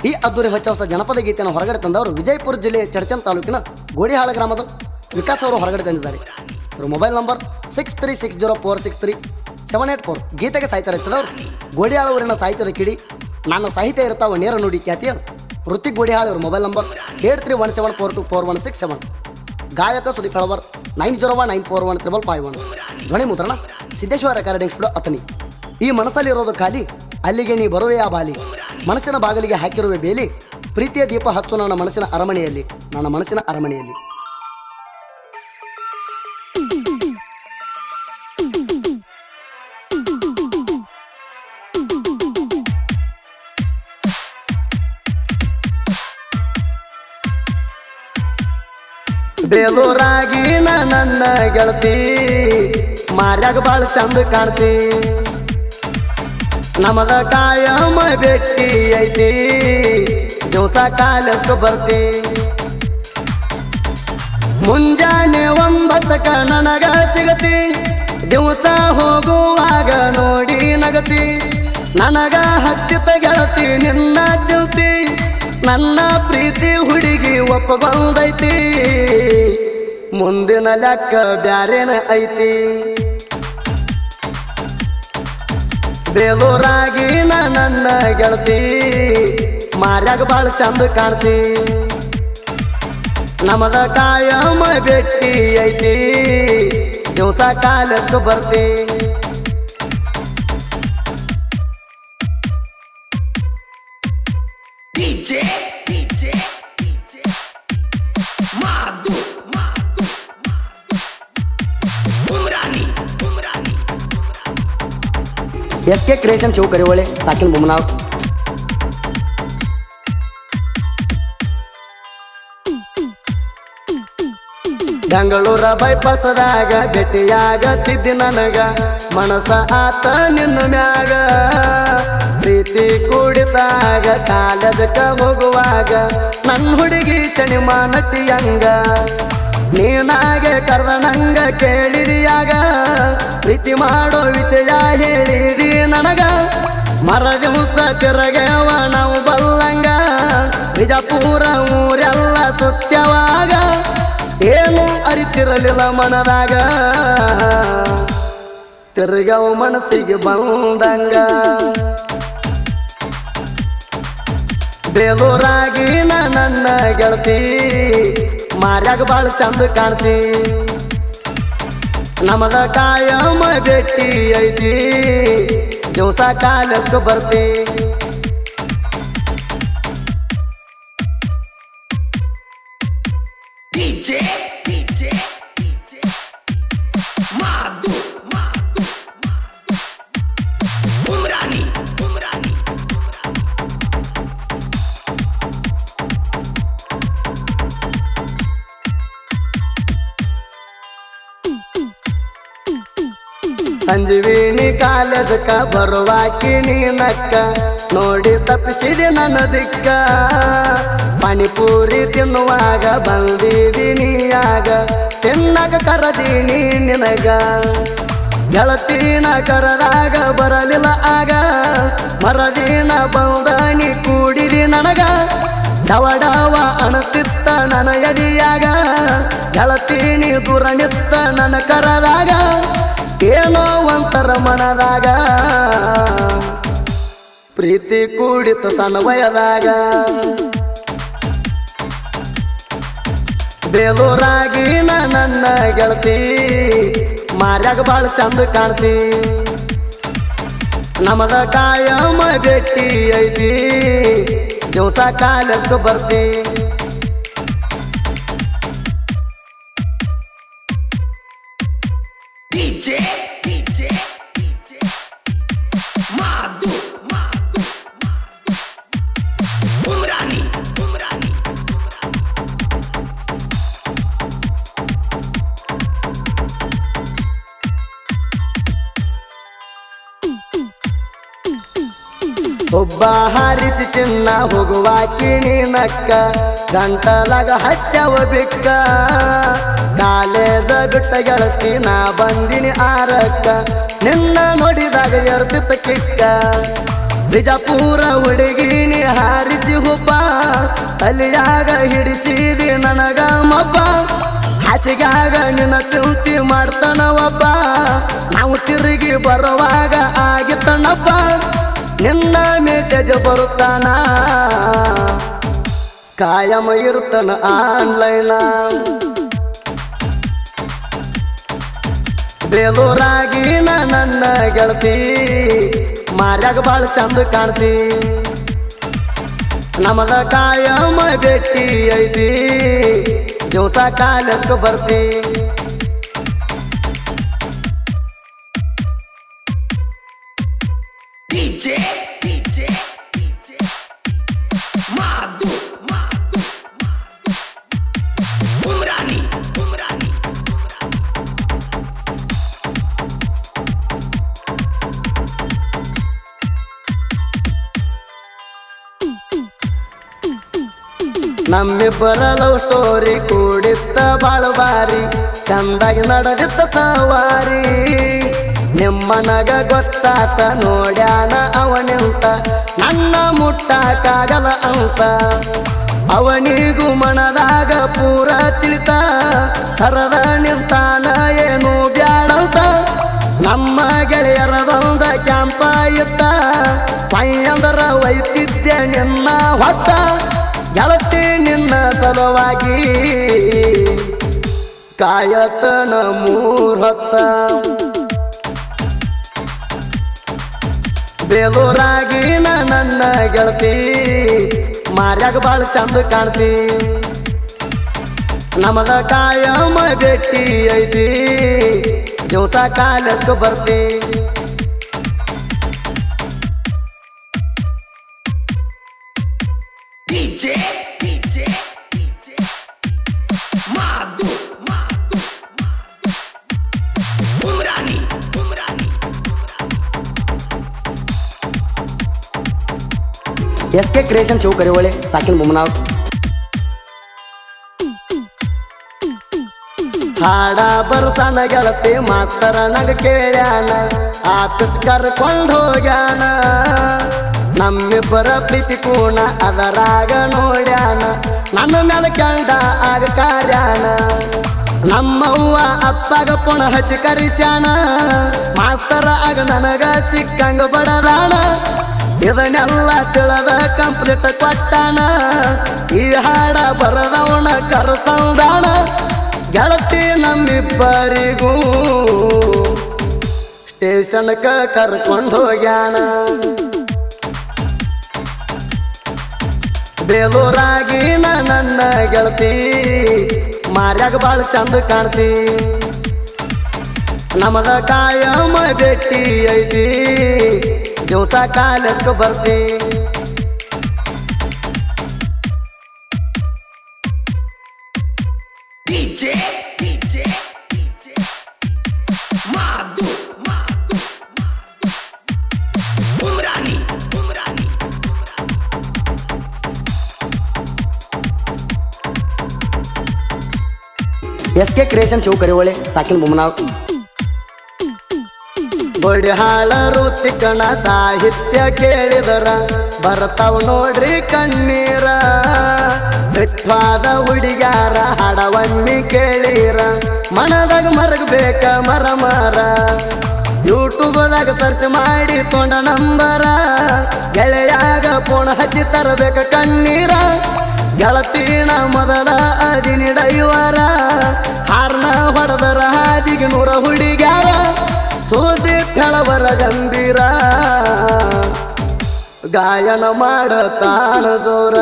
ಈ ಅದ್ದೂರಿ ಹೊಚ್ಚ ಹೊಸ ಜನಪದ ಗೀತೆಯನ್ನು ಹೊರಗಡೆ ತಂದವರು ವಿಜಯಪುರ ಜಿಲ್ಲೆಯ ಚಡಚನ್ ತಾಲೂಕಿನ ಗೋಡಿಹಾಳ ಗ್ರಾಮದ ವಿಕಾಸ್ ಅವರು ಹೊರಗಡೆ ತಂದಿದ್ದಾರೆ. ಇವರು ಮೊಬೈಲ್ ನಂಬರ್ 6360463784. ಗೀತೆಗೆ ಸಾಹಿತ್ಯ ರಚಿಸಿದವರು ಗೋಡಿಹಾಳ ಊರಿನ ಸಾಹಿತ್ಯದ ಕಿಡಿ ನನ್ನ ಸಾಹಿತ್ಯ ಇರ್ತಾವ ನೇರ ನುಡಿ ಖ್ಯಾತಿಯ ಋತಿಕ್ ಗೋಡಿಹಾಳ. ಇವರು ಮೊಬೈಲ್ ನಂಬರ್ 8317424167. ಗಾಯಕ ಸುದೀಪ್ ಹೆಳವರ್ 9019415551. ಧ್ವನಿ ಮುದ್ರಣ ಸಿದ್ದೇಶ್ವರ ರೆಕಾರ್ಡಿಂಗ್ ಸ್ಟುಡಿಯೋ ಅತನಿ. ಈ ಮನಸ್ಸಲ್ಲಿರೋದು ಖಾಲಿ ಅಲ್ಲಿಗೆ ನೀ ಬರುವೆಯ ಬಾಲಿ, ಮನಸ್ಸಿನ ಬಾಗಿಲಿಗೆ ಹಾಕಿರುವೆ ಬೇಲಿ, ಪ್ರೀತಿಯ ದೀಪ ಹಚ್ಚು ನನ್ನ ಮನಸ್ಸಿನ ಅರಮನೆಯಲ್ಲಿ, ನನ್ನ ಮನಸ್ಸಿನ ಅರಮನೆಯಲ್ಲಿ. ಬೇಲೂರಾಗಿ ನನ್ನ ಗೆಳತಿ ಮಾರ್ಯಾಗ ಬಾಳ ಚಂದ ಕಾಣ್ತಿ, ನಮದ ಕಾಯಮ ಭೇಟಿ ಐತಿ, ದಿವಸ ಕಾಲೇಜ್ಗೆ ಬರ್ತಿ. ಮುಂಜಾನೆ 9ಕ್ಕ ನನಗ ಸಿಗತಿ, ದಿವಸ ಹೋಗುವಾಗ ನೋಡಿ ನಗತಿ. ನನಗ ಹತ್ತಿತ ಗೆಳತಿ ನಿನ್ನ ಚಿಲ್ತಿ, ನನ್ನ ಪ್ರೀತಿ ಹುಡುಗಿ ಒಪ್ಪಗೊಂದೈತಿ, ಮುಂದಿನ ಲೆಕ್ಕ ಬ್ಯಾರೇನ ಐತಿ. ಬೇಲೂರಾಗಿ ನನ್ನ ಗೆಳತಿ ಮಾರ್ಯಾಗ ಬಾಳ ಚಂದ ಕಾಣ್ತಿ, ನಮದ ಕಾಯಮ ಭೇಟಿ ಐತಿ, ದಿವಸ ಕಾಲೇಜ್ಗೆ ಬರ್ತಿ. SK ಕ್ರಿಯೇಷನ್ ಶಿವ ಕರಿವಳೆ ಸಾಕಿನ ಬೊಮ್ಮನಾಳ್. ಬೆಂಗಳೂರ ಬೈಪಾಸದಾಗ ಭೇಟಿಯಾಗತ್ತಿದ್ದಿ ನನಗ, ಮನಸ ಆತ ನಿನ್ನ ಮ್ಯಾಗ. ಪ್ರೀತಿ ಕೂಡಿದಾಗ ಕಾಲೇಜಕ್ಕ ಹೋಗುವಾಗ ನನ್ನ ಹುಡುಗಿ ಸಿನಿಮಾ ನಟಿಯಂಗ, ನೀನಾಗೆ ಕರೆದ ನಂಗ ಕೇಳಿರಿಯಾಗ, ಪ್ರೀತಿ ಮಾಡೋ ವಿಷಯ ಹೇಳಿದಿ ನನಗ. ಮರ ದಿವಸ ತಿರಗೇವ ನಾವು ಬಲ್ಲಂಗ, ಬಿಜಾಪುರ ಊರೆಲ್ಲ ಸುತ್ಯವಾಗ, ಏನು ಅರಿತಿರಲಿಲ್ಲ ಮನದಾಗ, ತಿರ್ಗವ ಮನಸ್ಸಿಗೆ ಬಂದಂಗ. ಬೇಲೂರಾಗಿ ನನ್ನ ಗೆಳತಿ ಮಾರ್ಯಾಗ ಬಾಳ ಚಂದ ಕಾಣ್ತಿ, ನಮದ ಕಾಯಮ ಭೇಟಿ ಐತಿ, ದಿವಸ ಕಾಲೇಜ್ಗೆ ಬರ್ತಿ. ಸಂಜೀವಿನಿ ಕಾಲೇಜಕ್ಕ ಬರುವಾಕಿ ನೀನಕ್ಕ, ನೋಡಿ ತಪ್ಪಿಸಿದೆ ನನ್ನ ದಿಕ್ಕ. ಪಾನಿಪೂರಿ ತಿನ್ನುವಾಗ ಬಂದಿದ್ದೀನಿ ಆಗ, ತಿನ್ನಕ ಕರದೀನಿ ನಿನಗ. ಗೆಳತಿನ ಕರದಾಗ ಬರಲಿಲ್ಲ ಆಗ, ಮರದಿನ ಬಂದನಿ ಕೂಡಿದಿ ನನಗ. ಡವ ಡವ ಅಣತಿತ್ತ ನನ್ನ ಎದಿಯಾಗ, ಗೆಳತಿನಿ ದೂರ ನಿತ್ತ ನನ್ನ ಕರದಾಗ, ಏನೋ ಒಂಥರ ಮನದಾಗ ಪ್ರೀತಿ ಕೂಡಿತ ಸಣ್ಣ ವಯದಾಗ. ಬೇಲೂರಾಗಿ ನನ್ನ ಗೆಳತಿ ಮಾರ್ಯಾಗ ಬಾಳ ಚಂದ ಕಾಣ್ತಿ, ನಮದ ಕಾಯಮ ಭೇಟಿ ಐತಿ, ದಿವಸ ಕಾಲೇಜ್ಗೆ ಬರ್ತಿ. ಒಬ್ಬ ಹಾರಿಸಿ ಚಿನ್ನ ಹೋಗುವಾಕಿ ನೀನಕ್ಕ, ಗಂಟಲಾಗ ಹತ್ಯವ ಬಿಕ್ಕ. ಕಾಲೇಜ ಬಿಟ್ಟ ಗೆಳತಿ ನಾ ಬಂದಿನಿ ಆರಕ್ಕ, ನಿನ್ನ ನೋಡಿದಾಗ ಎರ್ತಿತ್ತ ಕಿಕ್ಕ. ಬಿಜಾಪುರ ಹುಡುಗಿನಿ ಹಾರಿಸಿ ತಲಿಯಾಗ ಹಿಡಿಸಿದಿ ನನಗ ಮಬ್ಬ ಹಾಸಿಗ್ಯಾಗ ನಿನ್ನ ಚಿಂತಿ ಮಾಡ್ತಾನ ಒಬ್ಬ ನಾವು ತಿರುಗಿ ಬರುವಾಗ ಆಗಿತ್ತನಪ್ಪ ನಿನ್ನ ಮೆಸೇಜ್ ಬರುತ್ತಾನ ಕಾಯಮ ಇರುತ್ತಾನ ಆನ್ಲೈನ ಬೇಲೂರಾಗಿನ ನನ್ನ ಗೆಳತಿ ಮಾರ್ಯಾಗ ಬಾಳ ಚಂದ ಕಾಣ್ತಿ ನಮದ ಕಾಯಮ ಭೇಟಿ ಐತಿ ದಿವಸ ಕಾಲೇಜ್ಗೆ ಬರ್ತಿ ನಮ್ಮಿಬ್ಬರ ಲವ್ ಸ್ಟೋರಿ ಕೂಡಿತ್ತ ಬಾಳ ಬಾರಿ ಚಂದಾಗಿ ನಡೆದಿತ್ತ ಸವಾರಿ ನಿಮ್ಮನಗ ಗೊತ್ತಾತ ನೋಡ್ಯಾನ ಅವನಿಂತ ನನ್ನ ಮುಟ್ಟಾಕಾಗಲ್ಲ ಅಂತ ಅವನಿಗೂ ಮನದಾಗ ಪೂರ ತಿಳಿತ ಸರದ ನಿಂತಾನ ಏನು ಬ್ಯಾಡಂತ ನಮ್ಮ ಗೆಳೆಯರದೊಂದ ಕ್ಯಾಂಪ ಇತ್ತ ಪೈಯಂದರ ಒಯ್ತಿದ್ದೆ ನಿನ್ನ ಹೊತ್ತ ಗೆಳತಿ ನಿನ್ನ ಸಲುವಾಗಿ ಕಾಯತನ ಮೂರ್ಹೊತ್ತ ಬೇಲೂರಾಗಿನ ನನ್ನ ಗೆಳತಿ ಮಾರ್ಯಾಗ ಬಾಳ ಚಂದ ಕಾಣ್ತಿ ನಮದ ಕಾಯಮ ಭೇಟಿ ಐತಿ ದಿವಸ ಕಾಲೇಜ್ಗೆ ಬರ್ತಿ SK क्रिएशन शो करिवळे साकिन मुमनाव ಹಾಡ ಬರ್ಸನ ಗೆಳತಿ ಮಾಸ್ತರ ನಗ ಕೇಳ್ಯಾನ ಆಫೀಸ್ ಕರ್ಕೊಂಡ್ ಹೋಗ್ಯಾನ ನಮ್ಮಿಬ್ಬರ ಪ್ರೀತಿ ಕೂಣ ಅದರಾಗ ನೋಡ್ಯಾನ ನನ್ನ ಮೇಲೆ ಕಂಡ ಆಗ ಕಾರ್ಯಾನ ನಮ್ಮವ್ವ ಅಪ್ಪಗ ಪುಣ ಹಚ್ಚಿ ಕರಿಸ್ಯಾನ ಮಾಸ್ತರ ಆಗ ನನಗ ಸಿಕ್ಕಂಗ ಬಡದಾನ ಇದನ್ನೆಲ್ಲ ತಿಳದ ಕಂಪ್ಲೀಟ್ ಕೊಟ್ಟಾನ ಈ ಹಾಡ ಬರದವನ ಕರ್ಸಂದಾನ ಗೆಳತಿ ನಮ್ಮಿಬ್ಬರಿಗೂ ಸ್ಟೇಷನ್ಕ ಕರ್ಕೊಂಡು ಹೋಗ್ಯಾನ ಬೇಲೂರಾಗಿನ ನನ್ನ ಗೆಳತಿ ಮಾರ್ಯಾಗ ಬಾಳ ಚಂದ ಕಾಣ್ತಿ ನಮದ ಕಾಯಮ ಭೇಟಿ ಐತಿ ದಿವಸ ಕಾಲೇಜ್ಗೆ ಬರ್ತಿ SK क्रिएशन शो करिवळे साकिन मुमनाव ಬಡಿ ಹಾಳರು ತಿಕ್ಕಣ ಸಾಹಿತ್ಯ ಕೇಳಿದರ ಬರ್ತಾವ್ ನೋಡ್ರಿ ಕಣ್ಣೀರ ಬಿಟ್ವಾದ ಹುಡುಗ್ಯಾರ ಹಾಡವನ್ನಿ ಕೇಳಿರ ಮನದಾಗ ಮರಗಬೇಕ ಮರ ಮರ ಯೂಟ್ಯೂಬ್ದಾಗ ಸರ್ಚ್ ಮಾಡಿ ತೊಂಡ ನಂಬರ ಗೆಳೆಯಾಗ ಫೋನ್ ಹಚ್ಚಿ ತರಬೇಕ ಕಣ್ಣೀರ ಗೆಳತಿನ ಮೊದಲ ಅದಿನಿ ಡೈವರ ಹಾರ್ನ ಹೊಡೆದರ ಹಾದಿಗೆ 100 ಹುಡುಗ್ಯಾರ ಸೋದಿ ಫೆಳವರ ಗಂಭೀರ ಗಾಯನ ಮಾಡತಾನ ಜೋರ